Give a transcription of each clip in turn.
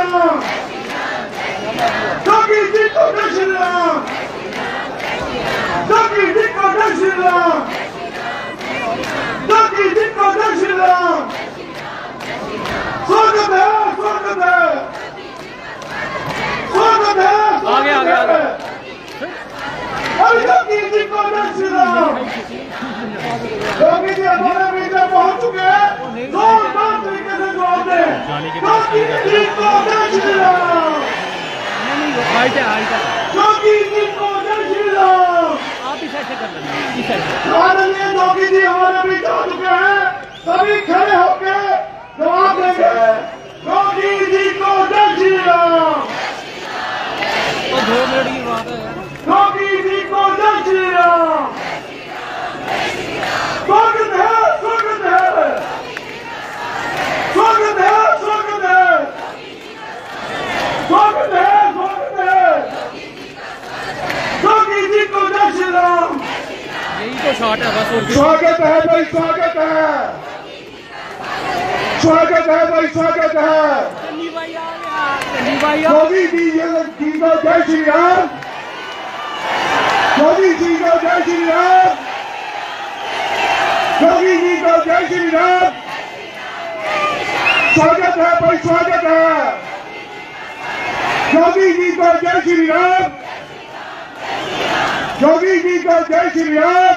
राम, जोगी जी को जय श्री राम, जोगी जी को जय श्री राम, जोगी जी को जय श्री राम। स्वागत है, स्वागत है, स्वागत है, स्वागत है। जोगी जी को जय श्री राम। जोगी जी हमारे बीच में पहुंच चुके हैं, जोरदार तरीके से जवाब दें। जोगी जी को जय श्री राम, जोगी जी को जय श्री राम। आदरणीय जोगी जी हमारे बीच आ चुके हैं, सभी खड़े होकर जवाब देंगे। जोगी जी को जय श्री राम, जोगी जी को जय श्री राम। स्वागत है, स्वागत है, स्वागत है, स्वागत है, स्वागत है, स्वागत है। जोगी जी को जय श्री राम। यही तो शॉट है बस। स्वागत है भाई, स्वागत है, स्वागत है भाई, स्वागत है। जोगी जी को जय श्री राम, जोगी जी को जय श्री राम, जोगी जी को जय श्री राम। स्वागत है भाई, स्वागत है। जोगी जी को जय श्री राम, जोगी जी को जय श्री राम।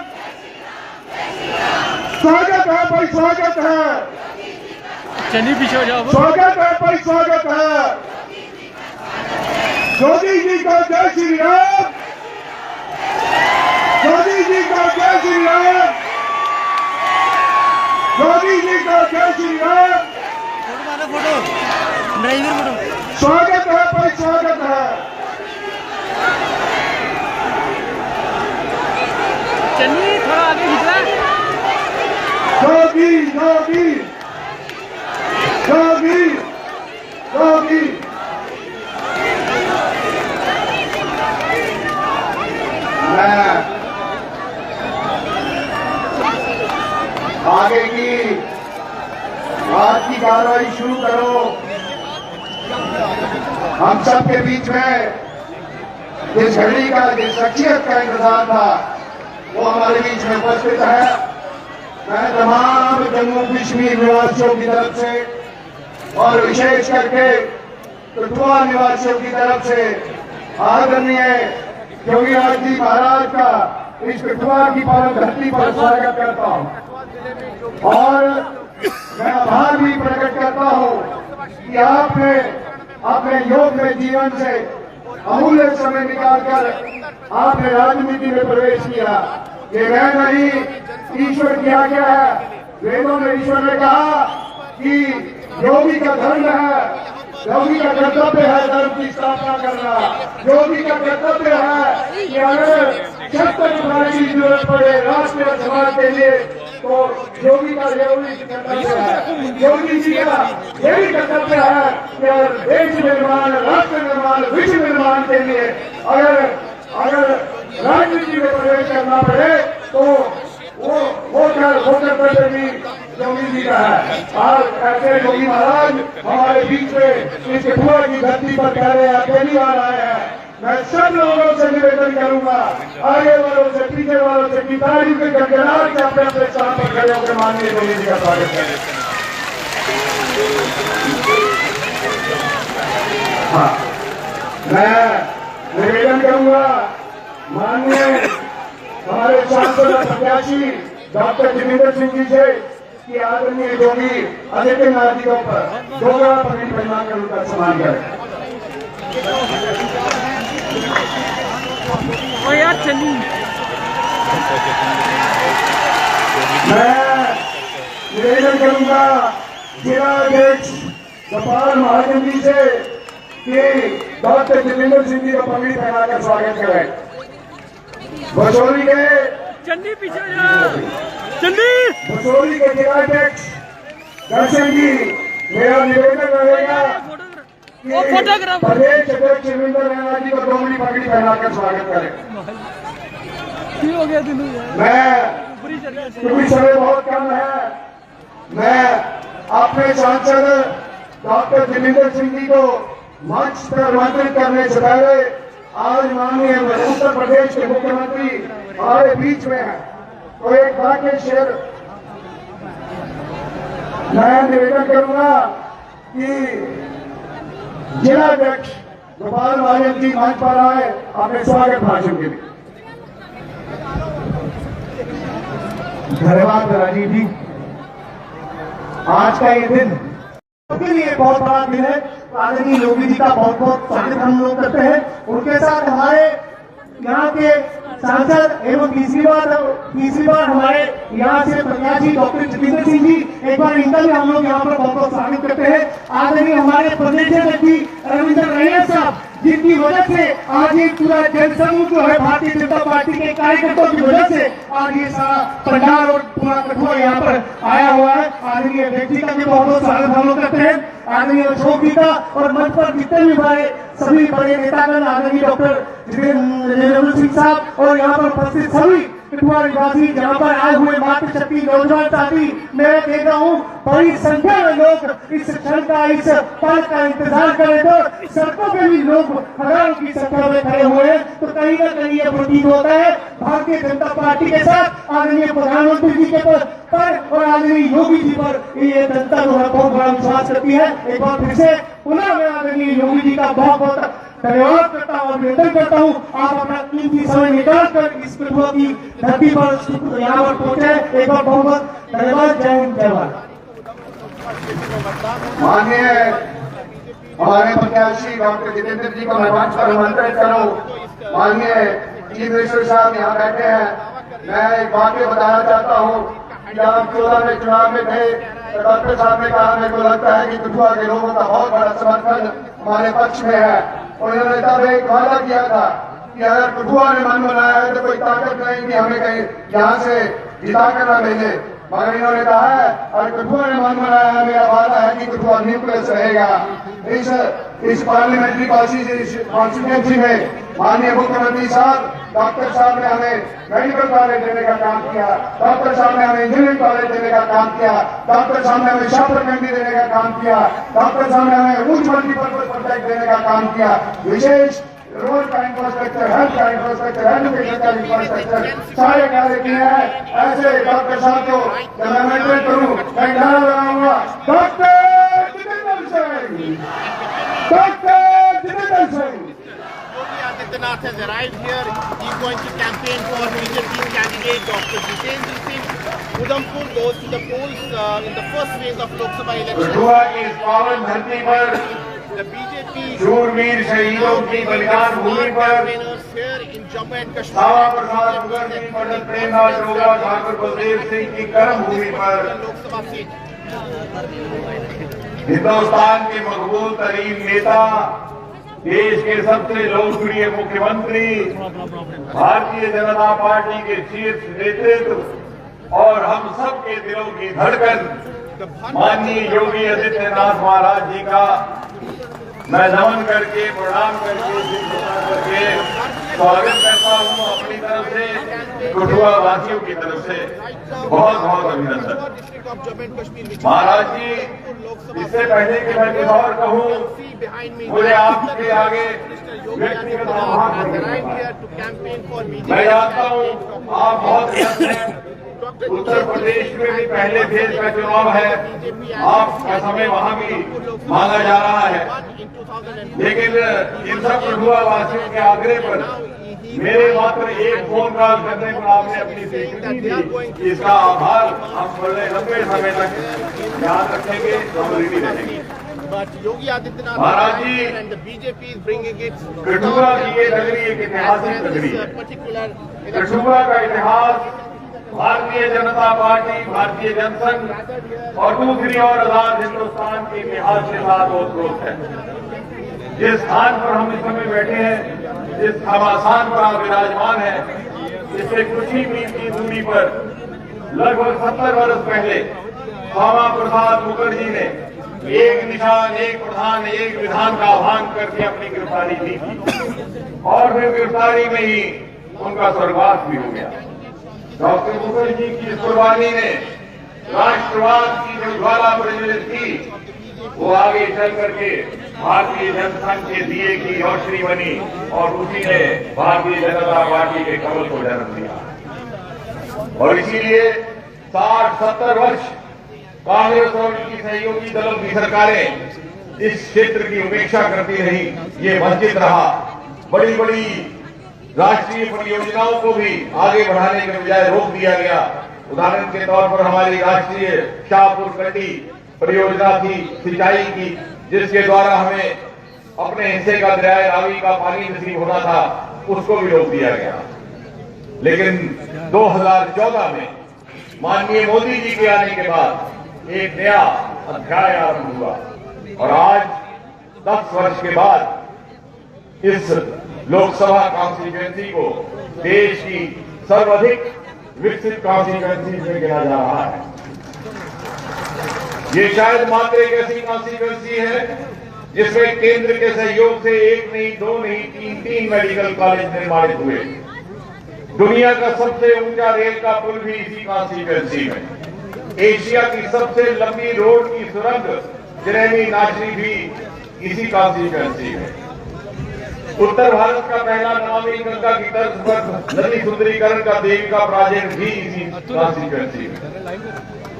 स्वागत है भाई, स्वागत है। चलिए पीछे हो जाओ। स्वागत है भाई, स्वागत है। जोगी जी को जय श्री राम, जोगी जी को जय श्री राम, जोगी जी को जय Shri Ram. Photo driver photo. स्वागत है भाई, स्वागत है। चलिए थोड़ा आगे खिंचना। जोगी जोगी जोगी जोगी। आगे की आज की कार्रवाई शुरू करो। हम सबके बीच में जिस घड़ी का, जिस शख्सियत का इंतजार था, वो हमारे बीच में उपस्थित है। मैं तमाम जम्मू कश्मीर निवासियों की तरफ से और विशेष करके कठुआ निवासियों की तरफ से आदरणीय योगी आदित्य जी महाराज का इस कठुआ की पावन धरती पर स्वागत करता हूं और मैं आभार भी प्रकट करता हूं कि आपने अपने योग में जीवन से अमूल्य समय निकालकर आपने राजनीति में प्रवेश किया। ये मैं नहीं, ईश्वर की आज्ञा है। वेदों में ईश्वर ने कहा कि योगी का धर्म है, योगी का कर्तव्य है धर्म की स्थापना करना। योगी का कर्तव्य है कि अगर शस्त्र चुनाव की जरूरत पड़े राष्ट्र और समाज के लिए तो योगी का जरूरी कर्तव्य है। योगी जी का यही कर्तव्य है कि अगर देश निर्माण, राष्ट्र निर्माण, विश्व निर्माण के लिए अगर राजनीति में प्रवेश करना पड़े तो वो कर्तव्य भी योगी जी का है। आज ऐसे योगी महाराज हमारे बीच में इस कठुआ की धरती पर पहली बार आए हैं। मैं सब लोगों से निवेदन करूंगा, आगे वालों से, पीछे वालों से, कि तारीफ के गड़गड़ाहट से अपने अपने स्थान पर खड़े होकर माननीय योगी जी का स्वागत करें। हाँ, मैं निवेदन करूंगा माननीय हमारे सांसद प्रत्याशी डॉक्टर जितेंद्र सिंह जी से कि आदरणीय योगी आदित्यनाथ जी के ऊपर दोगला पगड़ी पहना कर उनका सम्मान करें। यार चलिए। मैं निवेदन करूंगा जिला अध्यक्ष गोपाल महाजन जी से कि डॉक्टर जितेंद्र सिंह जी को पगड़ी पहनाकर स्वागत करें। बसोली के चंडी पीछे जा। चंडी बसोली के जिलाध्यक्ष दर्शन जी, मेरा निवेदन रहेगा कि प्रदेश अध्यक्ष रविंद्र रैना जी को दोगली पगड़ी पहनाकर स्वागत करें। हो गया दिनू मैं क्योंकि समय बहुत कम है, मैं अपने सांसद डॉक्टर जितेंद्र सिंह जी को मंच पर आमंत्रित करने से पहले आज माननीय उत्तर प्रदेश के मुख्यमंत्री हमारे बीच में है, तो एक वाक्य शेयर मैं निवेदन करूंगा कि जिलाध्यक्ष गोपाल महाजन जी मंच पर आए अपने स्वागत भाषण के लिए। धन्यवाद राजीव जी। आज का ये दिन के लिए बहुत बड़ा दिन है। आदरणीय योगी जी का बहुत बहुत स्वागत हम लोग करते हैं। उनके साथ हमारे यहाँ के सांसद एवं तीसरी बार हमारे यहाँ से प्रत्याशी डॉक्टर जितेंद्र सिंह जी, एक बार इनका भी हम लोग यहाँ पर बहुत बहुत स्वागत करते हैं। आदरणीय हमारे प्रदेश अध्यक्ष रविंद्र रैना साहब, जिनकी वजह से आज ये पूरा जनसमूह जो है भारतीय जनता पार्टी के कार्यकर्ताओं की वजह से आज ये सारा पंडाल और पूरा कठुआ यहाँ पर आया हुआ है। आदरणीय व्यक्ति का भी बहुत बहुत स्वागत हम लोग करते हैं। आदरणीय अशोक जी का और मंच पर जितने भी हमारे सभी बड़े नेतागण, आदरणीय डॉक्टर जितेंद्र सिंह साहब और यहाँ पर उपस्थित सभी कठुआ निवासी, जहाँ पर आए हुए मातृशक्ति नौजवान साथी, मैं देख रहा हूँ बड़ी संख्या में लोग इस क्षण का, इस पल का इंतजार कर रहे थे। सड़कों पे भी लोग हजारों की संख्या में खड़े हुए हैं। तो कहीं ना कहीं ये प्रतीत होता है भारतीय जनता पार्टी के साथ आदरणीय प्रधानमंत्री जी के पर और आदरणीय योगी जी पर ये जनता जो है बहुत बड़ा विश्वास करती है। एक बार फिर से पुनः मैं आदरणीय योगी जी का बहुत बहुत धन्यवाद करता हूँ, अभिनंदन करता हूँ। आप अपना कीमती समय निकाल कर इस कठुआ की धरती पर यहाँ पर पहुंचे। एक बार बहुत बहुत धन्यवाद। जय हिंद, जय भारत। माननीय हमारे प्रत्याशी डॉक्टर जितेंद्र जी को मैं मंच पर आमंत्रित करूं। माननीय चीफ मिनिस्टर साहब यहाँ बैठे हैं। मैं एक वाक्य बताना चाहता हूँ कि आप 14 में चुनाव में थे तो डॉक्टर साहब ने कहा, मेरे को लगता है कि कठुआ के लोगों का बहुत बड़ा समर्थन हमारे पक्ष में है। और उन्होंने तब एक वादा किया था कि अगर कठुआ ने मन बनाया है तो कोई ताकत नहीं कि हमें कहीं यहाँ से जिता कर ना भेजे। मगर इन्होंने कहा है अगर कठुआ ने मन बनाया है, मेरा वादा है कि कठुआ न्यूक्लियस रहेगा। इस पार्लियामेंट्री कॉन्स्टिट्यूंसी में माननीय मुख्यमंत्री साहब, डॉक्टर साहब ने हमें मेडिकल कॉलेज देने का काम किया, डॉक्टर साहब ने हमें इंजीनियरिंग कॉलेज देने का काम किया, डॉक्टर साहब ने हमें शॉप प्रखंडी देने का काम किया, डॉक्टर साहब ने हमें उच्च मल्टीपर्पज प्रोजेक्ट देने का काम किया। विशेष रोड का इंफ्रास्ट्रक्चर, हेल्थ का इंफ्रास्ट्रक्चर, एजुकेशन का इंफ्रास्ट्रक्चर सारे कार्य किए हैं। ऐसे डॉक्टर साहब को जब मैं मेंटेन करूँ, मैं नारा लगाऊंगा, doctor Jitendra Singh, doctor Jitendra Singh. Adityanath has arrived here. He is going to campaign for BJP candidate Dr. Jitendra Singh. Udhampur goes to the polls in the first phase of Lok Sabha election. Kathua की इस पावन धरती पर The BJP शूरवीर शहीदों की बलिदान भूमि पर campaigners here in Jammu and Kashmir. Shyama Prasad Mukherjee, पंडित प्रेमदास रोगा, ठाकुर बलदेव सिंह की कर्म भूमि पर Lok Sabha seat. हिंदुस्तान के मकबूल तरीन नेता, देश के सबसे लोकप्रिय मुख्यमंत्री, भारतीय जनता पार्टी के शीर्ष नेतृत्व और हम सबके दिलों की धड़कन माननीय योगी आदित्यनाथ महाराज जी का मैं नमन करके, प्रणाम करके, सिर झुका करके स्वागत करता हूँ अपनी तरफ से, कठुआ वासियों की तरफ से बहुत बहुत अभिनंदन। District of Jammu and Kashmir. महाराज जी, इससे पहले कि मैं कुछ और कहूँ, मुझे आपके आगे व्यक्तिगत आभार मैं जानता हूँ आप बहुत व्यस्त हैं। उत्तर प्रदेश में भी पहले फेज का चुनाव है, आपका समय वहाँ भी मांगा जा रहा है, लेकिन इन सब कठुआ वासियों के आग्रह पर मेरे मात्र एक फोन कॉल करने पर आपने अपनी स्वीकृति दी। इसका आभार हम बड़े लंबे समय तक याद रखेंगे, हम रेडी रहेंगे। महाराज जी, कठुआ की ये नगरी एक ऐतिहासिक नगरी है। कठुआ का इतिहास भारतीय जनता पार्टी, भारतीय जनसंघ और दूसरी ओर आजाद हिंदुस्तान के इतिहास के साथ ओतप्रोत है। जिस स्थान पर हम इस समय बैठे हैं, जिस घमासान पर आप विराजमान हैं, इससे कुछ ही मील की दूरी पर लगभग 70 वर्ष पहले श्यामा प्रसाद मुखर्जी ने एक निशान, एक प्रधान, एक विधान का आह्वान करके अपनी गिरफ्तारी दी थी और फिर गिरफ्तारी में ही उनका स्वर्गवास भी हो गया। डॉक्टर मुखर्जी की इस कुर्बानी ने राष्ट्रवाद की जो ज्वाला प्रज्वलित की, वो आगे चल करके भारतीय जनसंघ के दिए की रोशनी बनी और उसी ने भारतीय जनता पार्टी के कमल को जन्म दिया। और इसीलिए 60-70 वर्ष कांग्रेस और उनकी सहयोगी दलों की सरकारें इस क्षेत्र की उपेक्षा करती रही। ये वंचित रहा। बड़ी बड़ी राष्ट्रीय परियोजनाओं को भी आगे बढ़ाने के बजाय रोक दिया गया। उदाहरण के तौर पर हमारी राष्ट्रीय शाहपुर कंडी परियोजना थी सिंचाई की, जिसके द्वारा हमें अपने हिस्से का दरियाए रावी का पानी नसीब होना था, उसको भी रोक दिया गया। लेकिन 2014 में माननीय मोदी जी के आने के बाद एक नया अध्याय आरंभ हुआ और आज 10 वर्ष के बाद इस लोकसभा कॉन्स्टिट्यूएंसी को देश की सर्वाधिक विकसित कॉन्स्टिट्यूएंसी में गिना जा रहा है। ये शायद मात्र एक ऐसी कॉन्स्टिट्यूएंसी है जिसमें केंद्र के सहयोग से 1 नहीं 2 नहीं 3 मेडिकल कॉलेज निर्माणित हुए। दुनिया का सबसे ऊंचा रेल का पुल भी इसी कॉन्स्टिट्यूएंसी में। एशिया की सबसे लंबी रोड की सुरंग जिरेमी नाचनी भी इसी कॉन्स्टिट्यूएंसी में। उत्तर भारत का पहला नमामि गंगा की तर्ज पर नदी सुंदरीकरण का देविका प्रोजेक्ट भी इसी कॉन्स्टिट्यूएंसी में।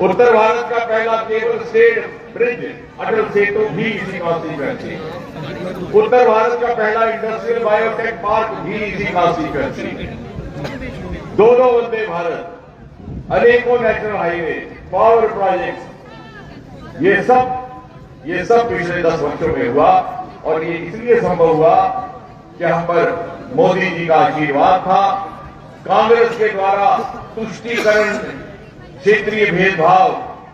उत्तर भारत का पहला cable stayed bridge Atal Setu भी इसी कॉन्स्टिट्यूएंसी में। उत्तर भारत का पहला इंडस्ट्रियल बायोटेक पार्क भी इसी कॉन्स्टिट्यूएंसी में। 2 वंदे भारत, अनेकों नेशनल हाईवे, पावर प्रोजेक्ट्स, ये सब पिछले 10 वर्षों में हुआ और ये इसलिए संभव हुआ कि हम पर मोदी जी का आशीर्वाद था। कांग्रेस के द्वारा तुष्टीकरण, क्षेत्रीय भेदभाव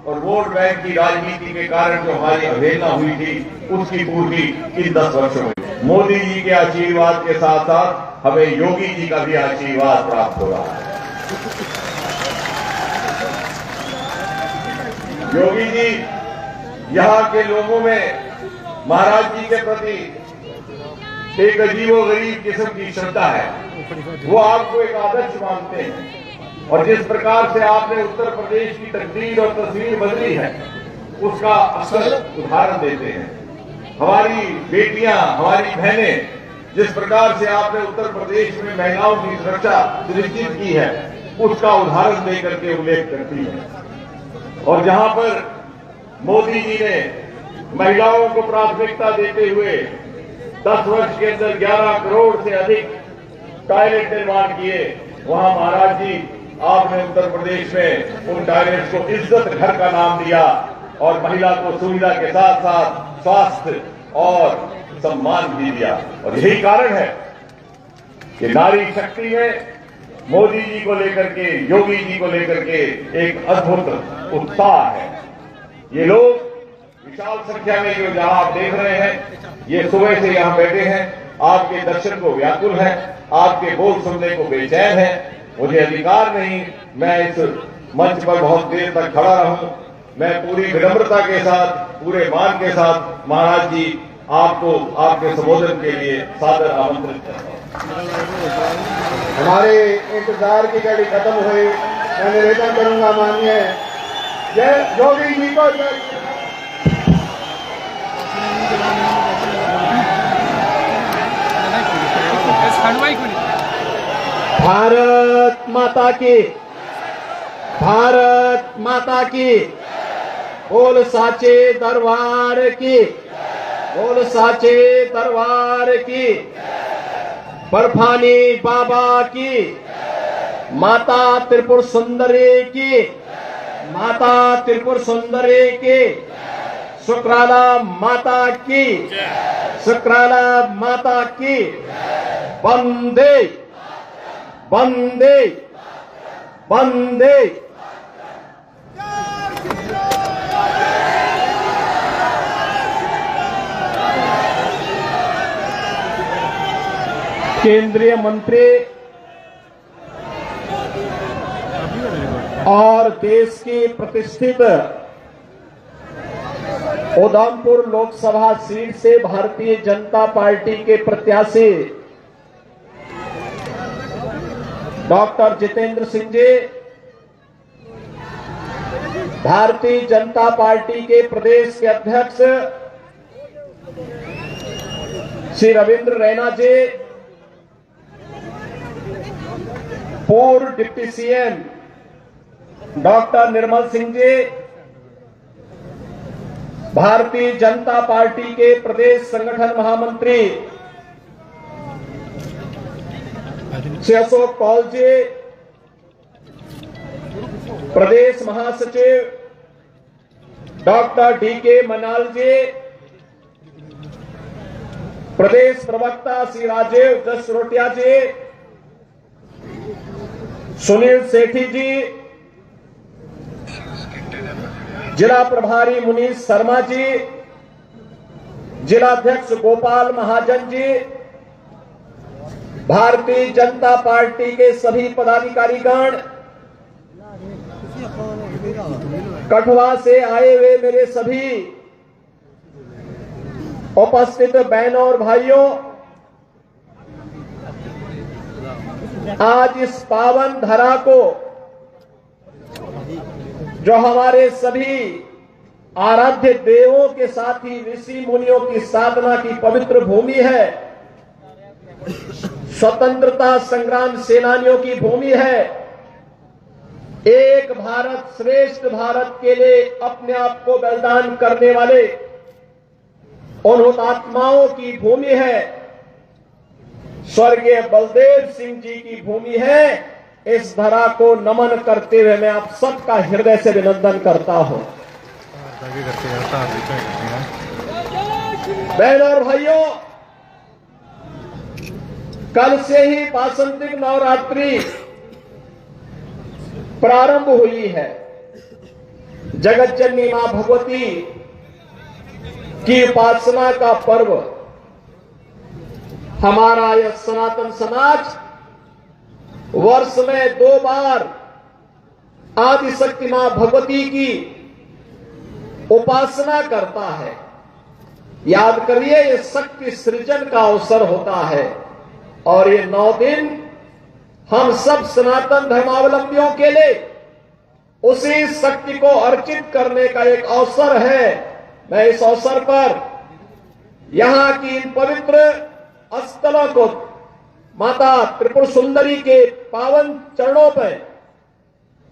और वोट बैंक की राजनीति के कारण जो हमारी अवहेलना हुई थी, उसकी पूर्ति इन 10 वर्षों में मोदी जी के आशीर्वाद के साथ साथ हमें योगी जी का भी आशीर्वाद प्राप्त हो रहा है। योगी जी यहाँ के लोगों में महाराज जी के प्रति एक अजीबोगरीब किस्म की श्रद्धा है। वो आपको एक आदर्श मानते हैं और जिस प्रकार से आपने उत्तर प्रदेश की तकदीर और तस्वीर बदली है, उसका असल उदाहरण देते हैं। हमारी बेटियां, हमारी बहनें, जिस प्रकार से आपने उत्तर प्रदेश में महिलाओं की सुरक्षा सुनिश्चित की है, उसका उदाहरण देकर के उल्लेख करती है। और जहां पर मोदी जी ने महिलाओं को प्राथमिकता देते हुए 10 वर्ष के अंदर 11 करोड़ से अधिक टॉयलेट निर्माण किए, वहां महाराज जी आपने उत्तर प्रदेश में उन टॉयलेट्स को इज्जत घर का नाम दिया और महिला को सुविधा के साथ साथ स्वास्थ्य और सम्मान भी दिया। और यही कारण है कि नारी शक्ति में मोदी जी को लेकर के, योगी जी को लेकर के एक अद्भुत उत्साह है। ये लोग विशाल संख्या में जो जहां आप देख रहे हैं, ये सुबह से यहां बैठे हैं, आपके दर्शन को व्याकुल है, आपके बोल सुनने को बेचैन है। मुझे अधिकार नहीं मैं इस मंच पर बहुत देर तक खड़ा रहूं। मैं पूरी विनम्रता के साथ, पूरे मान के साथ महाराज जी आपको आपके संबोधन के लिए सादर आमंत्रित करता हूं। हमारे इंतजार की घड़ी खत्म हुई। मैं निवेदन करूंगा माननीय जय योगी जी को जय। भारत माता की, भारत माता की, बोल साचे दरबार की, बोल साचे दरबार की, बर्फानी बाबा की, माता त्रिपुर सुंदरी की, माता त्रिपुर सुंदरी की, शुक्राला माता की, शुक्राला माता की। वंदे वंदे वंदे। केंद्रीय मंत्री और देश की प्रतिष्ठित उधमपुर लोकसभा सीट से भारतीय जनता पार्टी के प्रत्याशी डॉक्टर जितेंद्र सिंह जी, भारतीय जनता पार्टी के प्रदेश के अध्यक्ष श्री रविंद्र रैना जी, पूर्व deputy CM doctor Nirmal Singh ji, Bharatiya Janata party के प्रदेश संगठन महामंत्री श्री अशोक कौल जी, प्रदेश महासचिव डॉक्टर डीके मनाल जी, प्रदेश प्रवक्ता श्री राजीव जसरोटिया जी, सुनील सेठी जी, जिला प्रभारी मुनीश शर्मा जी, जिलाध्यक्ष गोपाल महाजन जी, भारतीय जनता पार्टी के सभी पदाधिकारीगण, कठुआ से आए हुए मेरे सभी उपस्थित बहनों और भाइयों, आज इस पावन धरा को, जो हमारे सभी आराध्य देवों के साथ ही ऋषि मुनियों की साधना की पवित्र भूमि है, स्वतंत्रता संग्राम सेनानियों की भूमि है, एक भारत श्रेष्ठ भारत के लिए अपने आप को बलिदान करने वाले उन हुतात्माओं की भूमि है, स्वर्गीय बलदेव सिंह जी की भूमि है। इस धरा को नमन करते हुए मैं आप सबका हृदय से अभिनंदन करता हूं। बहनों और भाइयों, कल से ही वासंतिक नवरात्रि प्रारंभ हुई है। जगत जननी मां भगवती की उपासना का पर्व हमारा यह सनातन समाज वर्ष में 2 बार आदिशक्ति मां भगवती की उपासना करता है। याद करिए, ये शक्ति सृजन का अवसर होता है और ये 9 दिन हम सब सनातन धर्मावलंबियों के लिए उसी शक्ति को अर्चित करने का एक अवसर है। मैं इस अवसर पर यहां की इन पवित्र स्थलों को माता त्रिपुर सुंदरी के पावन चरणों पर,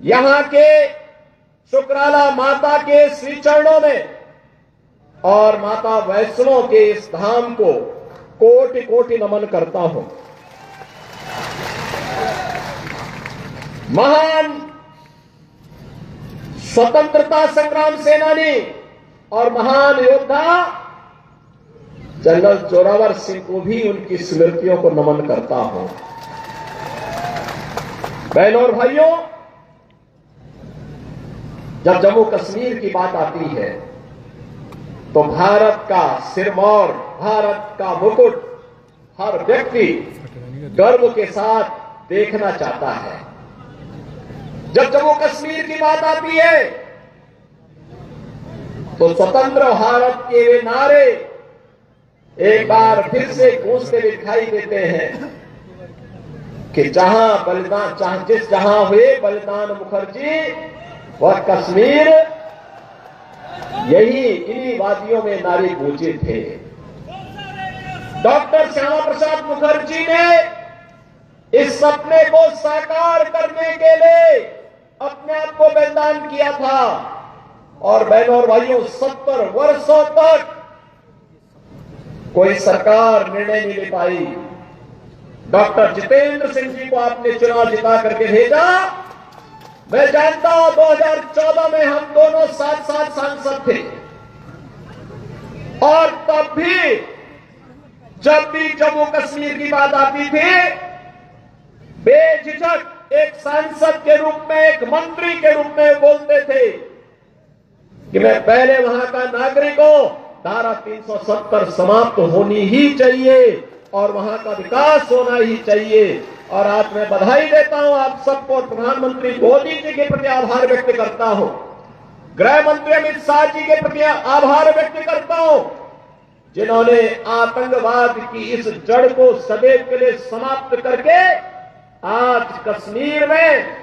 यहां के शुक्राला माता के श्री चरणों में और माता वैष्णो के इस धाम को कोटि कोटि नमन करता हूं। महान स्वतंत्रता संग्राम सेनानी और महान योद्धा जनरल जोरावर सिंह को भी उनकी स्मृतियों को नमन करता हूं। बहनों और भाइयों, जब जम्मू कश्मीर की बात आती है तो भारत का सिरमौर, भारत का मुकुट हर व्यक्ति गर्व के साथ देखना चाहता है। जब जम्मू कश्मीर की बात आती है तो स्वतंत्र भारत के वे नारे एक बार फिर से गूंजते दिखाई देते हैं कि जहां हुए बलिदान मुखर्जी वह कश्मीर, यही इन्हीं वादियों में नारे गूंजे थे। डॉक्टर श्यामा प्रसाद मुखर्जी ने इस सपने को साकार करने के लिए अपने आप को बलिदान किया था और बहनों और भाइयों, 70 वर्षों तक कोई सरकार निर्णय नहीं ले पाई। डॉक्टर जितेंद्र सिंह जी को आपने चुनाव जिता करके भेजा। मैं जानता हूं 2014 में हम दोनों साथ साथ सांसद थे और तब भी जब भी जम्मू कश्मीर की बात आती थी, बेझिझक एक सांसद के रूप में, एक मंत्री के रूप में बोलते थे कि मैं पहले वहां का नागरिक हूं, धारा 370 समाप्त होनी ही चाहिए और वहां का विकास होना ही चाहिए। और आज मैं बधाई देता हूं आप सबको, प्रधानमंत्री मोदी जी के प्रति आभार व्यक्त करता हूं, गृह मंत्री अमित शाह जी के प्रति आभार व्यक्त करता हूं, जिन्होंने आतंकवाद की इस जड़ को सदैव के लिए समाप्त करके आज कश्मीर में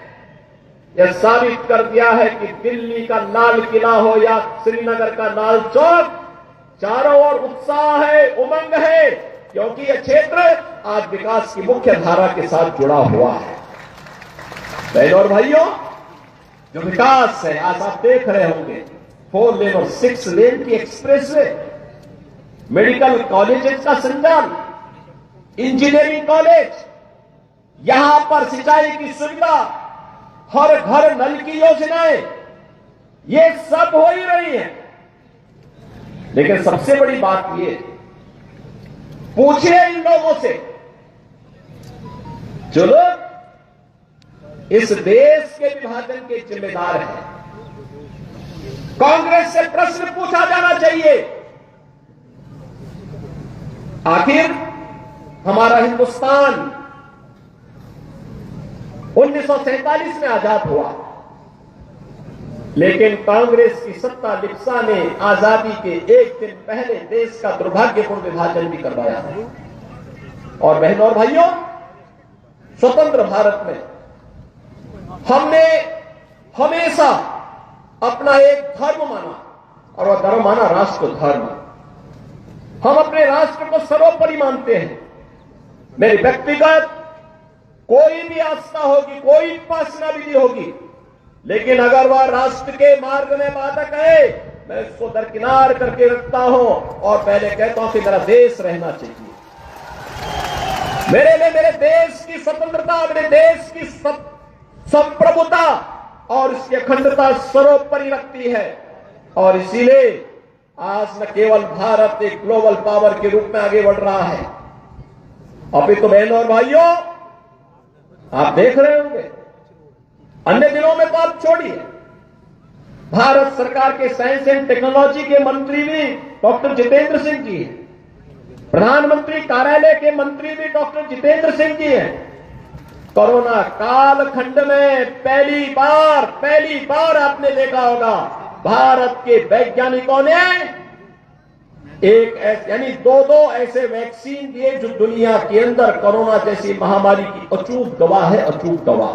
यह साबित कर दिया है कि दिल्ली का लाल किला हो या श्रीनगर का लाल चौक, चारों ओर उत्साह है, उमंग है क्योंकि यह क्षेत्र आज विकास की मुख्य धारा के साथ जुड़ा हुआ है। बहनों और भाइयों, जो विकास है आज आप देख रहे होंगे, 4 लेन और 6 लेन की एक्सप्रेसवे, मेडिकल कॉलेजेस का संचालन, इंजीनियरिंग कॉलेज, यहां पर सिंचाई की सुविधा, हर घर नल की योजनाएं, ये सब हो ही रही है। लेकिन सबसे बड़ी बात ये, पूछिए इन लोगों से जो लोग इस देश के विभाजन के जिम्मेदार हैं, कांग्रेस से प्रश्न पूछा जाना चाहिए, आखिर हमारा हिंदुस्तान 1947 में आजाद हुआ, लेकिन कांग्रेस की सत्ता लिप्सा ने आजादी के एक दिन पहले देश का दुर्भाग्यपूर्ण विभाजन भी करवाया। और बहनों और भाइयों, स्वतंत्र भारत में हमने हमेशा अपना एक धर्म माना, और वह धर्म माना राष्ट्र धर्म। हम अपने राष्ट्र को सर्वोपरि मानते हैं। मेरी व्यक्तिगत कोई भी आस्था होगी, कोई उपासना विधि होगी, लेकिन अगर वह राष्ट्र के मार्ग में बाधक है, मैं उसको दरकिनार करके रखता हूं और पहले कहता हूं कि मेरा देश रहना चाहिए। मेरे लिए मेरे देश की स्वतंत्रता, मेरे देश की संप्रभुता और इसकी अखंडता सर्वोपरि रखती है। और इसीलिए आज न केवल भारत एक ग्लोबल पावर के रूप में आगे बढ़ रहा है, अभी तो बहनों और भाइयों आप देख रहे होंगे, अन्य दिनों में तो आप छोड़िए, भारत सरकार के साइंस एंड टेक्नोलॉजी के मंत्री भी डॉक्टर जितेंद्र सिंह जी हैं, प्रधानमंत्री कार्यालय के मंत्री भी डॉक्टर जितेंद्र सिंह जी हैं। कोरोना कालखंड में पहली बार आपने देखा होगा, भारत के वैज्ञानिकों ने यानी दो ऐसे वैक्सीन दिए जो दुनिया के अंदर कोरोना जैसी महामारी की अचूक दवा है, अचूक दवा।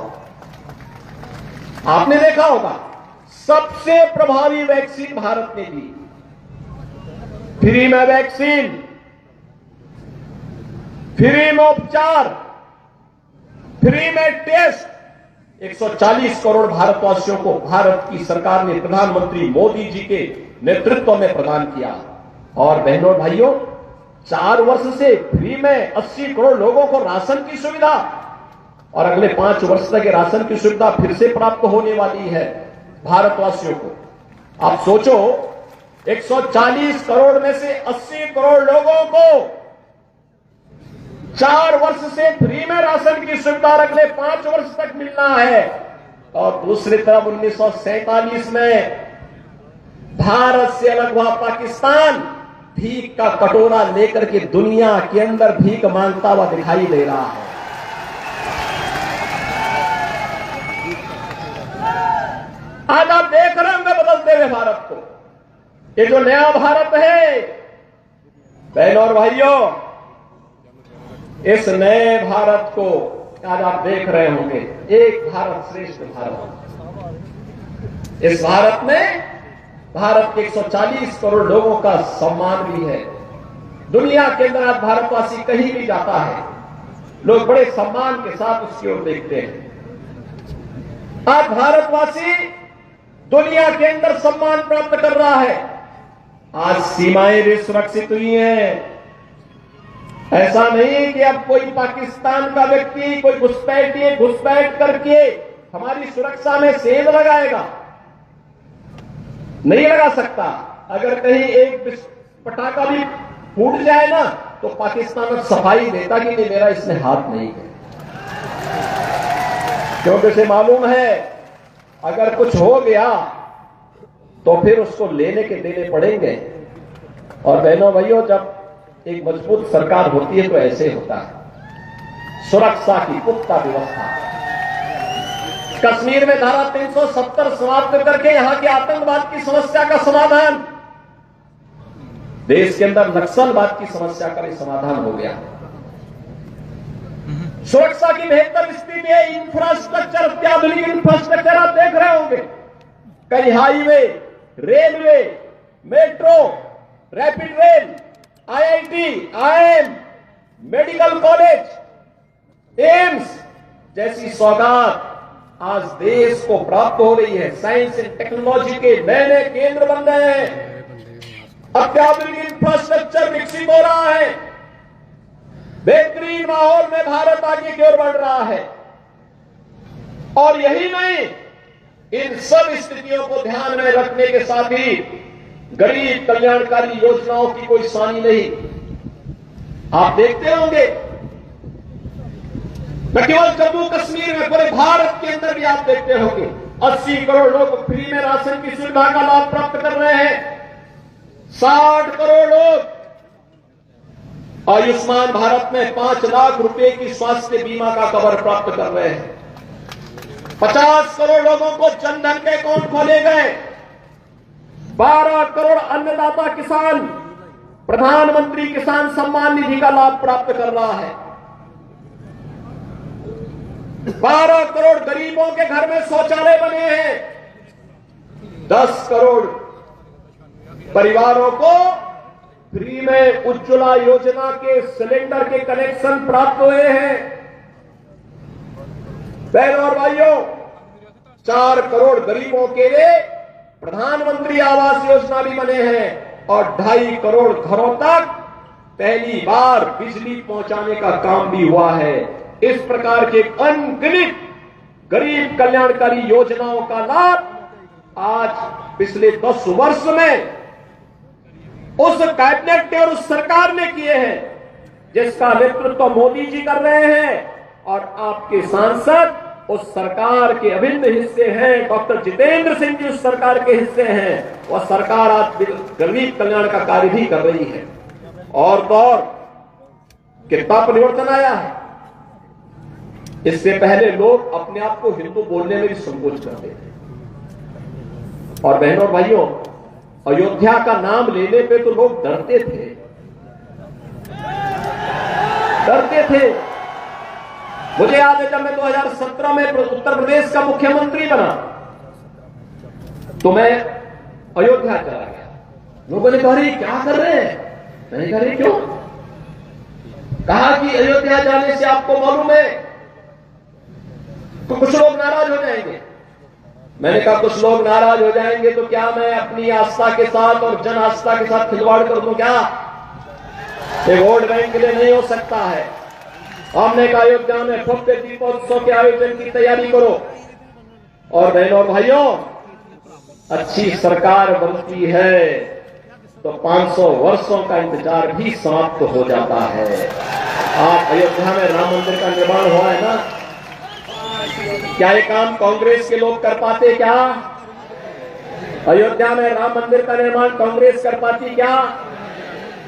आपने देखा होगा, सबसे प्रभावी वैक्सीन भारत ने दी, फ्री में वैक्सीन, फ्री में उपचार, फ्री में टेस्ट, 140 करोड़ भारतवासियों को भारत की सरकार ने प्रधानमंत्री मोदी जी के नेतृत्व में प्रदान किया। और बहनों और भाइयों, 4 वर्ष से फ्री में 80 करोड़ लोगों को राशन की सुविधा, और अगले 5 वर्ष तक राशन की सुविधा फिर से प्राप्त होने वाली है भारतवासियों को। आप सोचो, 140 करोड़ में से 80 करोड़ लोगों को 4 वर्ष से फ्री में राशन की सुविधा अगले 5 वर्ष तक मिलना है। और दूसरी तरफ 1947 में भारत से अलग हुआ पाकिस्तान भीख का कटोरा लेकर के दुनिया के अंदर भीख मांगता हुआ दिखाई दे रहा है। आज आप देख रहे होंगे बदलते हुए भारत को, ये जो नया भारत है, बहनों और भाइयों, इस नए भारत को आज आप देख रहे होंगे, एक भारत श्रेष्ठ भारत। इस भारत में भारत के 140 करोड़ लोगों का सम्मान भी है। दुनिया के अंदर आज भारतवासी कहीं भी जाता है, लोग बड़े सम्मान के साथ उसकी ओर देखते हैं। आज भारतवासी दुनिया के अंदर सम्मान प्राप्त कर रहा है। आज सीमाएं भी सुरक्षित हुई हैं। ऐसा नहीं कि अब कोई पाकिस्तान का व्यक्ति, कोई घुसपैठ करके हमारी सुरक्षा में सेंध लगाएगा, नहीं लगा सकता। अगर कहीं एक पटाखा भी फूट जाए ना, तो पाकिस्तान सफाई देता कि नहीं, मेरा इसमें हाथ नहीं है, क्योंकि उसे मालूम है अगर कुछ हो गया तो फिर उसको लेने के देने पड़ेंगे। और बहनों भाइयों, जब एक मजबूत सरकार होती है तो ऐसे होता है, सुरक्षा की पुख्ता व्यवस्था। कश्मीर में धारा 370 समाप्त करके यहां के आतंकवाद की समस्या का समाधान, देश के अंदर नक्सलवाद की समस्या का भी समाधान हो गया। सुरक्षा की बेहतर स्थिति है, इंफ्रास्ट्रक्चर, अत्याधुनिक इंफ्रास्ट्रक्चर आप देख रहे होंगे, कई highway, railway, metro, rapid rail, IIT, IIM, medical college, AIIMS जैसी सौगात आज देश को प्राप्त हो रही है। साइंस एंड टेक्नोलॉजी के नए नए केंद्र बन रहे हैं, अत्याधुनिक इंफ्रास्ट्रक्चर विकसित हो रहा है, बेहतरीन माहौल में भारत आगे की ओर बढ़ रहा है। और यही नहीं, इन सब स्थितियों को ध्यान में रखने के साथ ही गरीब कल्याणकारी योजनाओं की कोई सानी नहीं। आप देखते होंगे, न केवल जम्मू कश्मीर में, पूरे भारत के अंदर भी आप देखते होंगे 80 करोड़ लोग फ्री में राशन की सुविधा का लाभ प्राप्त कर रहे हैं। 60 करोड़ लोग आयुष्मान भारत में 5 लाख रुपए की स्वास्थ्य बीमा का कवर प्राप्त कर रहे हैं। 50 करोड़ लोगों को जनधन के अकाउंट खोले गए। 12 करोड़ अन्नदाता किसान प्रधानमंत्री किसान सम्मान निधि का लाभ प्राप्त कर रहा है। 12 करोड़ गरीबों के घर में शौचालय बने हैं। 10 करोड़ परिवारों को फ्री में उज्ज्वला योजना के सिलेंडर के कनेक्शन प्राप्त हुए हैं। बहनों और भाइयों, 4 करोड़ गरीबों के लिए प्रधानमंत्री आवास योजना भी बने हैं और 2.5 करोड़ घरों तक पहली बार बिजली पहुंचाने का काम भी हुआ है। इस प्रकार के अनगिनत गरीब कल्याणकारी योजनाओं का लाभ आज पिछले 10 वर्ष में उस कैबिनेट ने और उस सरकार ने किए हैं, जिसका नेतृत्व मोदी जी कर रहे हैं। और आपके सांसद उस सरकार के अभिन्न हिस्से हैं। डॉक्टर जितेंद्र सिंह जी उस सरकार के हिस्से हैं। वह सरकार आज गरीब कल्याण का कार्य भी कर रही है। और तो और कितना परिवर्तन आया है। इससे पहले लोग अपने आप को हिंदू बोलने में भी संकोच करते थे। और बहनों और भाइयों, अयोध्या का नाम लेने पे तो लोग डरते थे। मुझे याद है, जब मैं 2017 में उत्तर प्रदेश का मुख्यमंत्री बना तो मैं अयोध्या चला गया। लोगों ने कहा, क्या कर रहे हैं? मैंने कहा, क्यों? कहा कि अयोध्या जाने से आपको मालूम है तो कुछ लोग नाराज हो जाएंगे। मैंने कहा, कुछ लोग नाराज हो जाएंगे तो क्या मैं अपनी आस्था के साथ और जन आस्था के साथ खिलवाड़ कर दूं क्या? ये वोट बैंक के लिए नहीं हो सकता है। हमने कहा, अयोध्या में भव्य दीपोत्सव के आयोजन की तैयारी करो। और बहनों और भाइयों, अच्छी सरकार बनती है तो 500 वर्षों का इंतजार भी समाप्त हो जाता है। आप अयोध्या में राम मंदिर का निर्माण हुआ है ना, क्या ये काम कांग्रेस के लोग कर पाते क्या? अयोध्या में राम मंदिर का निर्माण कांग्रेस कर पाती क्या?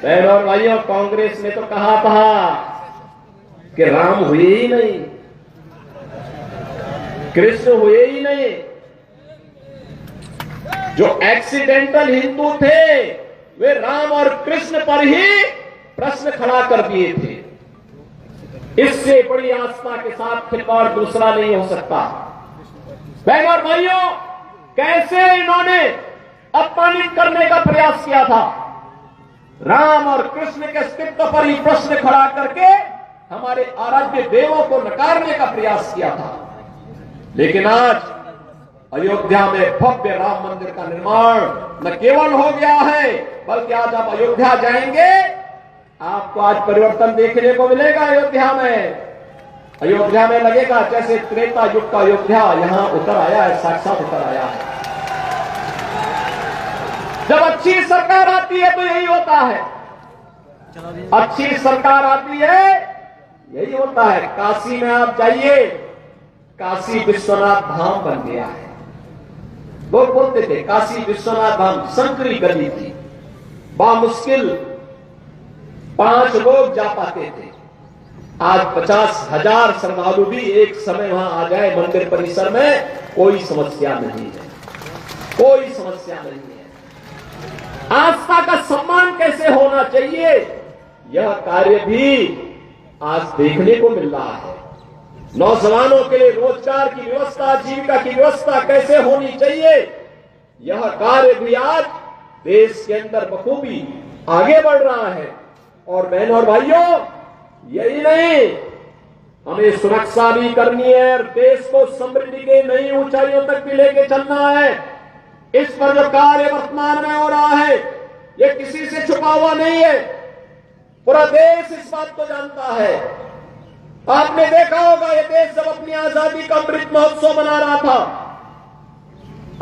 बहनों और भाइयों, कांग्रेस ने तो कहा था कि राम हुए ही नहीं, कृष्ण हुए ही नहीं। जो एक्सीडेंटल हिंदू थे वे राम और कृष्ण पर ही प्रश्न खड़ा कर दिए थे। इससे बड़ी आस्था के साथ खिलवाड़ दूसरा नहीं हो सकता। बहनों और भाइयों, कैसे इन्होंने अपमानित करने का प्रयास किया था। राम और कृष्ण के अस्तित्व पर ही प्रश्न खड़ा करके हमारे आराध्य देवों को नकारने का प्रयास किया था। लेकिन आज अयोध्या में भव्य राम मंदिर का निर्माण न केवल हो गया है, बल्कि आज आप अयोध्या जाएंगे, आपको आज परिवर्तन देखने को मिलेगा। अयोध्या में लगेगा जैसे त्रेता युग का अयोध्या यहां उतर आया है, साक्षात उतर आया है। जब अच्छी सरकार आती है तो यही होता है। अच्छी सरकार आती है यही होता है। काशी में आप जाइए, काशी विश्वनाथ धाम बन गया है। लोग बोलते थे काशी विश्वनाथ धाम संकरी गली थी, बामुश्किल 5 लोग जा पाते थे। आज 50,000 श्रद्धालु भी एक समय वहां आ जाए मंदिर परिसर में, कोई समस्या नहीं है, कोई समस्या नहीं है। आस्था का सम्मान कैसे होना चाहिए, यह कार्य भी आज देखने को मिल रहा है। नौजवानों के लिए रोजगार की व्यवस्था, जीविका की व्यवस्था कैसे होनी चाहिए, यह कार्य भी आज देश के अंदर बखूबी आगे बढ़ रहा है। और बहनों और भाइयों, यही नहीं, हमें सुरक्षा भी करनी है और देश को समृद्धि के नई ऊंचाइयों तक भी लेके चलना है। इस पर जो कार्य वर्तमान में हो रहा है, ये किसी से छुपा हुआ नहीं है, पूरा देश इस बात को जानता है। आपने देखा होगा, ये देश जब अपनी आजादी का अमृत महोत्सव मना रहा था,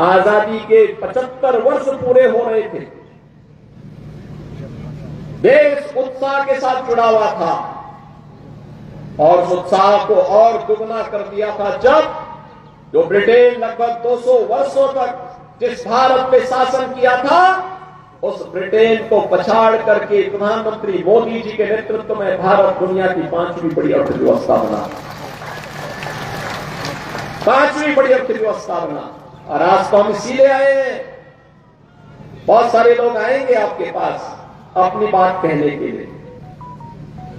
आजादी के 75 वर्ष पूरे हो रहे थे, देश उत्साह के साथ जुड़ा हुआ था और उस उत्साह को और दुगना कर दिया था जब जो ब्रिटेन लगभग 200 वर्षों तक जिस भारत पे शासन किया था, उस ब्रिटेन को पछाड़ करके प्रधानमंत्री मोदी जी के नेतृत्व में भारत दुनिया की 5वीं बड़ी अर्थव्यवस्था बना, 5वीं बड़ी अर्थव्यवस्था बना। और आज तो हम इसीलिए आए हैं, बहुत सारे लोग आएंगे आपके पास अपनी बात कहने के लिए,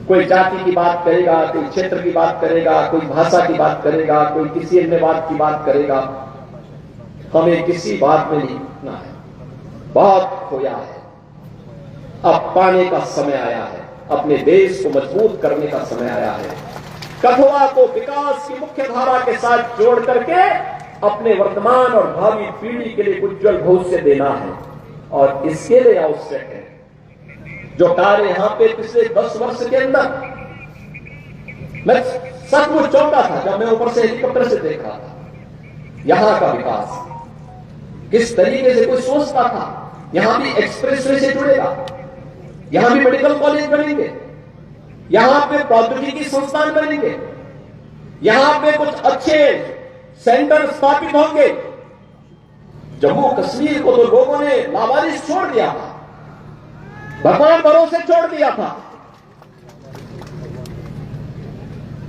कोई जाति की बात करेगा, कोई क्षेत्र की बात करेगा, कोई भाषा की बात करेगा, कोई किसी अन्य बात की बात करेगा। हमें किसी बात में नहीं रुकना है, बहुत खोया है, अब पाने का समय आया है, अपने देश को मजबूत करने का समय आया है। कठुआ को विकास की मुख्य धारा के साथ जोड़ करके अपने वर्तमान और भावी पीढ़ी के लिए उज्जवल भविष्य देना है। और इसके लिए आवश्यक है जो कार्य यहां पे पिछले 10 वर्ष के अंदर, मैं सचमुच चौंका था जब मैं ऊपर से हेलीकॉप्टर से देख रहा था यहां का विकास किस तरीके से कोई सोचता था। यहां भी एक्सप्रेसवे से जुड़ेगा, यहां भी मेडिकल कॉलेज बनेंगे, यहां पे प्रौद्योगिकी संस्थान बनेंगे, यहां पे कुछ अच्छे सेंटर स्थापित होंगे। जम्मू कश्मीर को तो लोगों ने लावारिस छोड़ दिया था, भगवान भरोसे छोड़ दिया था।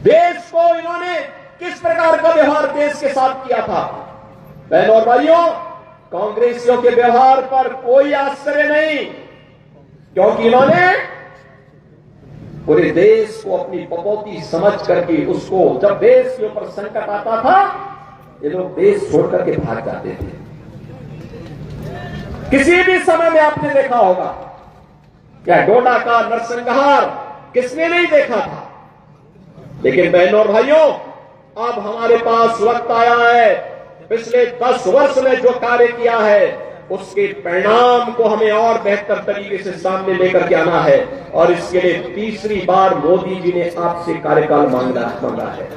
देश को इन्होंने किस प्रकार का व्यवहार देश के साथ किया था। बहनों और भाइयों, कांग्रेसियों के व्यवहार पर कोई आश्चर्य नहीं, क्योंकि इन्होंने पूरे देश को अपनी पपौती समझ करके उसको, जब देश के ऊपर संकट आता था, ये लोग देश छोड़ करके भाग जाते थे। किसी भी समय में आपने देखा होगा, क्या डोडा का नरसंहार किसने नहीं देखा था। लेकिन बहनों और भाइयों, अब हमारे पास वक्त आया है, पिछले 10 वर्ष में जो कार्य किया है उसके परिणाम को हमें और बेहतर तरीके से सामने लेकर के आना है। और इसके लिए तीसरी बार मोदी जी ने आपसे कार्यकाल मांगा है।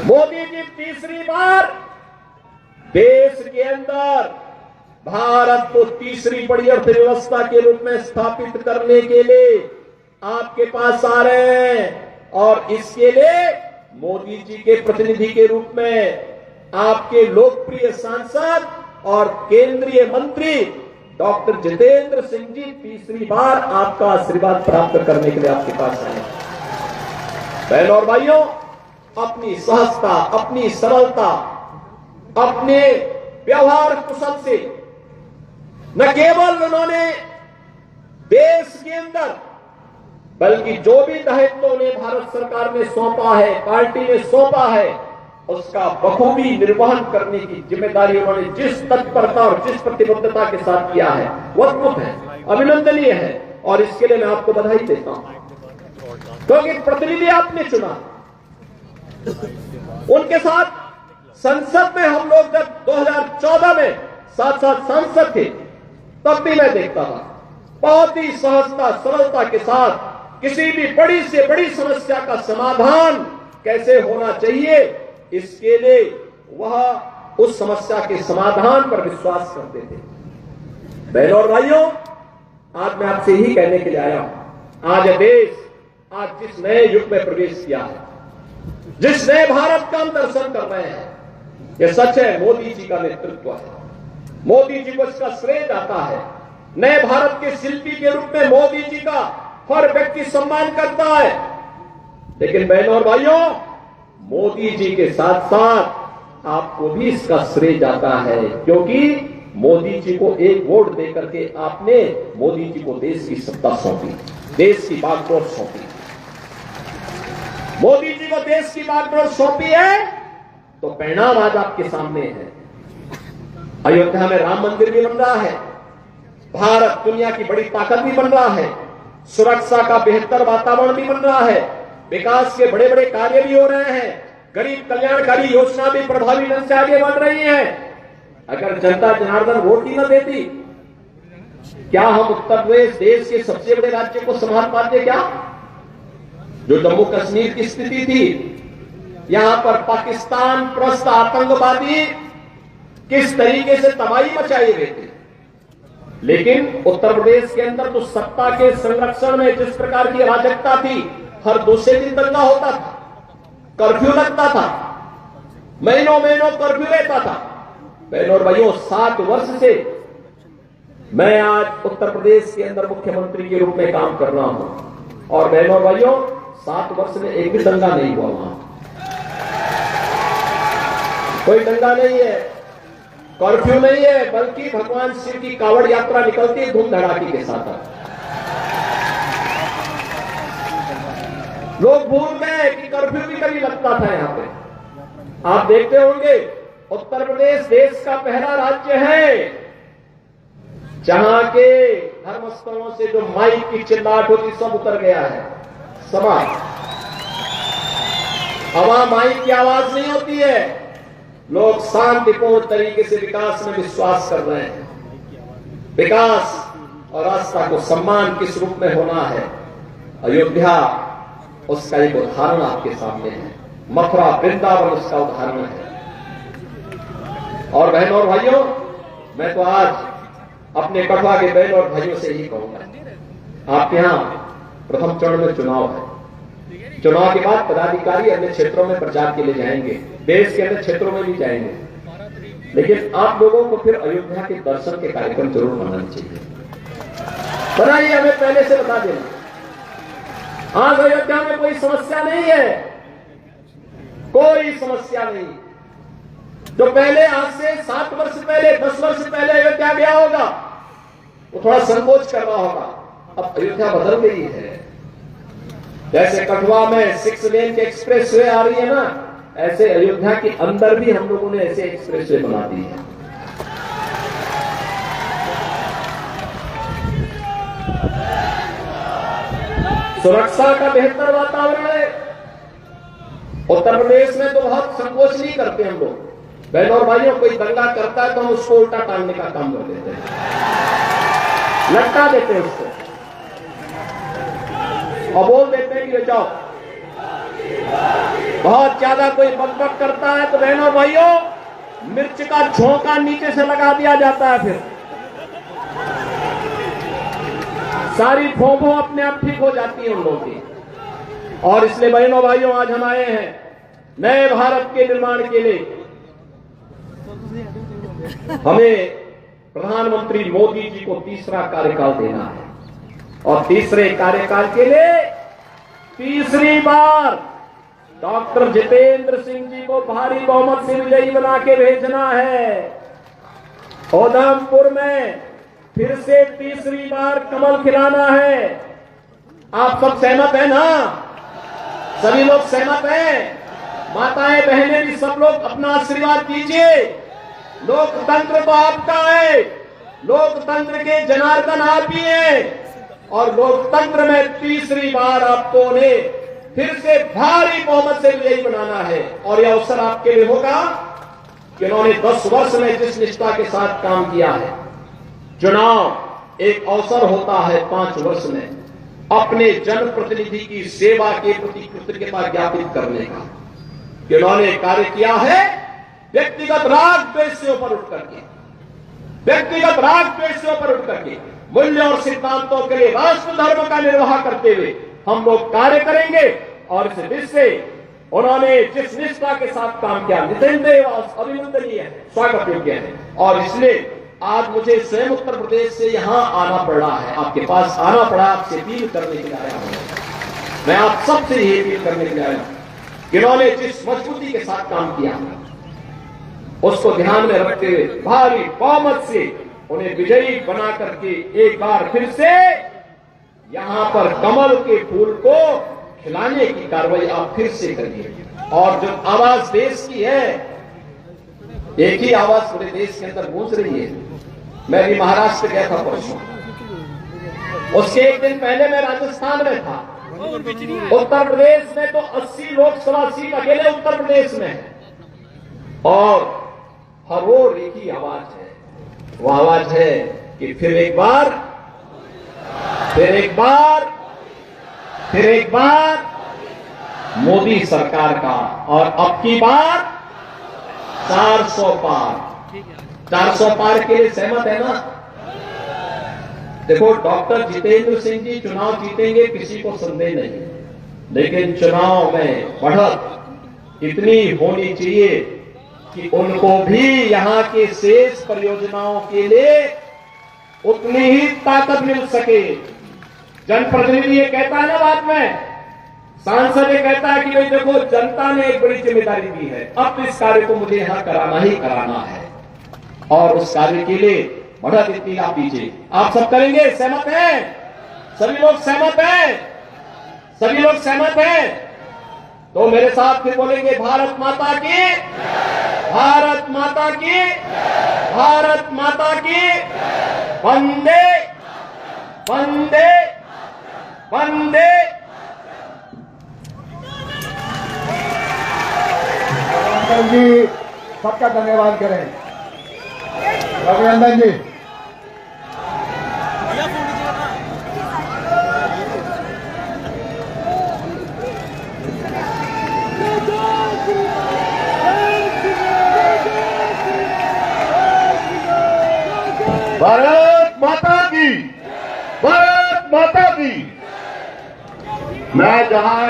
मोदी जी तीसरी बार देश के अंदर भारत को तीसरी बड़ी अर्थव्यवस्था के रूप में स्थापित करने के लिए आपके पास आ रहे हैं। और इसके लिए मोदी जी के प्रतिनिधि के रूप में आपके लोकप्रिय सांसद और केंद्रीय मंत्री डॉक्टर जितेंद्र सिंह जी तीसरी बार आपका आशीर्वाद प्राप्त करने के लिए आपके पास आए। बहनों और भाइयों, अपनी सहजता, अपनी सरलता, अपने व्यवहार कुशल से न केवल उन्होंने देश के अंदर, बल्कि जो भी दायित्व उन्हें भारत सरकार ने सौंपा है, पार्टी ने सौंपा है, उसका बखूबी निर्वहन करने की जिम्मेदारी उन्होंने जिस तत्परता और जिस प्रतिबद्धता के साथ किया है वो अद्भुत है, अभिनंदनीय है। और इसके लिए मैं आपको बधाई देता हूं, क्योंकि प्रतिनिधि आपने चुना। उनके साथ संसद में हम लोग जब 2014 में साथ साथ सांसद थे, तब भी मैं देखता था बहुत ही सहजता सरलता के साथ किसी भी बड़ी से बड़ी समस्या का समाधान कैसे होना चाहिए, इसके लिए वह उस समस्या के समाधान पर विश्वास करते थे। बहनों और भाइयों, आज मैं आपसे ही कहने के लिए आया हूं, आज देश आज जिस नए युग में प्रवेश किया है, जिस नए भारत का हम दर्शन कर रहे हैं, यह सच है मोदी जी का नेतृत्व है। मोदी जी को इसका श्रेय जाता है। नए भारत के शिल्पी के रूप में मोदी जी का हर व्यक्ति सम्मान करता है। लेकिन बहनों और भाइयों, मोदी जी के साथ साथ आपको भी इसका श्रेय जाता है, क्योंकि मोदी जी को एक वोट देकर के आपने मोदी जी को देश की सत्ता सौंपी, देश की बागडोर सौंपी। मोदी जी को देश की बागडोर सौंपी है तो परिणाम आज आपके सामने है। अयोध्या में राम मंदिर भी बन रहा है, भारत दुनिया की बड़ी ताकत भी बन रहा है, सुरक्षा का बेहतर वातावरण भी बन रहा है, विकास के बड़े बड़े कार्य भी हो रहे हैं, गरीब कल्याणकारी योजना भी प्रभावी ढंग से आगे बढ़ रही है। अगर जनता जनार्दन वोट ही न देती, क्या हम उत्तर प्रदेश देश के सबसे बड़े राज्य को संभाल पाते? क्या जो जम्मू कश्मीर की स्थिति थी, यहां पर पाकिस्तान प्रस्त आतंकवादी किस तरीके से तबाही मचाए हुए थे, लेकिन उत्तर प्रदेश के अंदर तो सत्ता के संरक्षण में जिस प्रकार की अराजकता थी, हर दूसरे दिन दंगा होता था, कर्फ्यू लगता था, महीनों महीनों कर्फ्यू रहता था। बहनों और भाइयों, 7 वर्ष से मैं आज उत्तर प्रदेश के अंदर मुख्यमंत्री के रूप में काम कर रहा हूं, और बहनों और भाइयों 7 वर्ष में एक भी दंगा नहीं हुआ, वहां कोई दंगा नहीं है, कर्फ्यू नहीं है, बल्कि भगवान शिव की कावड़ यात्रा निकलती है धूम धड़ाके के साथ। लोग भूल गए कि कर्फ्यू भी कभी लगता था यहां पे। आप देखते होंगे उत्तर प्रदेश देश का पहला राज्य है जहां के धर्मस्थलों से जो माइक की चिल्लाहट होती सब उतर गया है। समाज हवा माइक की आवाज नहीं होती है, लोग शांतिपूर्ण तरीके से विकास में विश्वास कर रहे हैं। विकास और आस्था को सम्मान किस रूप में होना है, अयोध्या उसका एक उदाहरण आपके सामने है, मथुरा वृंदावन उसका उदाहरण है। और बहनों और भाइयों, मैं तो आज अपने कठुआ के बहनों और भाइयों से ही कहूंगा, आपके यहां प्रथम चरण में चुनाव है। चुनाव के बाद पदाधिकारी अन्य क्षेत्रों में प्रचार के लिए जाएंगे, देश के अन्य क्षेत्रों में भी जाएंगे, लेकिन आप लोगों को फिर अयोध्या के दर्शन के कार्यक्रम जरूर बनाने चाहिए। बनाइए, हमें पहले से बता देना। आज अयोध्या में कोई समस्या नहीं है, कोई समस्या नहीं। जो पहले आज से 7 वर्ष पहले 10 वर्ष पहले अयोध्या गया होगा, वो थोड़ा संकोच कर रहा होगा। अब अयोध्या बदल गई है। जैसे कठुआ में 6 लेन के एक्सप्रेस वे आ रही है ना, ऐसे अयोध्या के अंदर भी हम लोगों ने ऐसे एक्सप्रेस वे बना दी है। सुरक्षा का बेहतर वातावरण है। उत्तर प्रदेश में तो बहुत संकोच नहीं करते हम लोग। बहनों और भाइयों, कोई दंगा करता है तो हम उसको उल्टा टांगने का काम कर देते हैं, लटका देते हैं उसको और बोल देते हैं कि जाओ। बहुत ज्यादा कोई बकबक करता है तो बहनों और भाइयों, मिर्च का झोंका नीचे से लगा दिया जाता है, फिर सारी फोफो अपने आप ठीक हो जाती है उन लोगों की। और इसलिए बहनों भाइयों, आज हम आए हैं नए भारत के निर्माण के लिए। हमें प्रधानमंत्री मोदी जी को तीसरा कार्यकाल देना है, और तीसरे कार्यकाल के लिए तीसरी बार डॉक्टर जितेंद्र सिंह जी को भारी बहुमत से विजयी बना के भेजना है। उधमपुर में फिर से तीसरी बार कमल खिलाना है। आप सब सहमत हैं ना? सभी लोग सहमत हैं? माताएं बहनें भी सब लोग अपना आशीर्वाद दीजिए। लोकतंत्र तो आपका है, लोकतंत्र के जनार्दन आप ही हैं, और लोकतंत्र में तीसरी बार आपको ने फिर से भारी बहुमत से विजयी बनाना है। और यह अवसर आपके लिए होगा कि उन्होंने 10 वर्ष में जिस निष्ठा के साथ काम किया है। चुनाव एक अवसर होता है 5 वर्ष में अपने जनप्रतिनिधि की सेवा के प्रति कृतज्ञता ज्ञापित करने का, कि उन्होंने कार्य किया है व्यक्तिगत राग द्वेष से ऊपर उठ करके, व्यक्तिगत राग द्वेष से ऊपर उठ करके मूल्य और सिद्धांतों के लिए राष्ट्र धर्म का निर्वाह करते हुए हम लोग कार्य करेंगे। और इस देश से उन्होंने जिस निष्ठा के साथ काम किया, निसंदेह अभिनंदनीय है, स्वागत योग्य है। और इसलिए आज मुझे स्वयं उत्तर प्रदेश से यहां आना पड़ रहा है, आपके पास आना पड़ा, आपसे अपील करने के लिए आया हूं। मैं आप सबसे ये अपील करने के लिए आया हूं कि उन्होंने जिस मजबूती के साथ काम किया उसको ध्यान में रखते हुए भारी बहुमत से उन्हें विजयी बना करके एक बार फिर से यहां पर कमल के फूल को खिलाने की कार्रवाई आप फिर से करिए। और जो आवाज देश की है, एक ही आवाज पूरे देश के अंदर गूंज रही है। मैं भी महाराष्ट्र गया था परसों, उसके एक दिन पहले मैं राजस्थान में था। उत्तर प्रदेश में तो 80 लोकसभा सीट अकेले उत्तर प्रदेश में है, और हर वो एक ही आवाज है, वो आवाज है कि फिर एक बार मोदी सरकार का, और अब की बार 400 पार। 400 पार के लिए सहमत है ना? देखो, डॉक्टर जितेंद्र सिंह जी चुनाव जीतेंगे, किसी को संदेह नहीं, लेकिन चुनाव में बढ़त इतनी होनी चाहिए कि उनको भी यहां के शेष परियोजनाओं के लिए उतनी ही ताकत मिल सके। जनप्रतिनिधि ये कहता है ना, बाद में सांसद ये कहता है कि भाई देखो, जनता ने एक बड़ी जिम्मेदारी दी है, अब इस कार्य को मुझे यहां कराना ही कराना है, और उस कार्य के लिए बढ़त इतनी आप दीजिए। आप सब करेंगे? सहमत हैं? सभी लोग सहमत हैं? सभी लोग सहमत हैं? तो मेरे साथ फिर बोलेंगे, भारत माता की, भारत माता की, भारत माता की, वंदे वंदे वंदे। अभिनंदन जी, सबका धन्यवाद करें। अभिनंदन जी, भारत माता की, भारत माता की। मैं जहां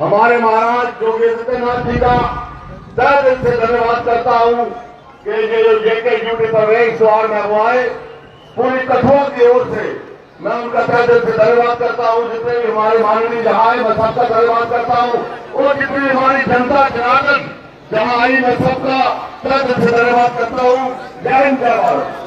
हमारे महाराज योगेंद्रनाथ जी का तहे दिल से धन्यवाद करता हूं कि ये जो जेके ड्यूटी पर रहे इस बार में वो आए, पूरी कठुआ की ओर से मैं उनका तहे दिल से धन्यवाद करता हूं। जितने भी हमारे माननीय जहां आए, मैं सबका धन्यवाद करता हूं, और जितनी हमारी जनता जनार्दन जहां आई, मैं सबका तहे दिल से धन्यवाद करता हूं। जय हिंद, जय भारत।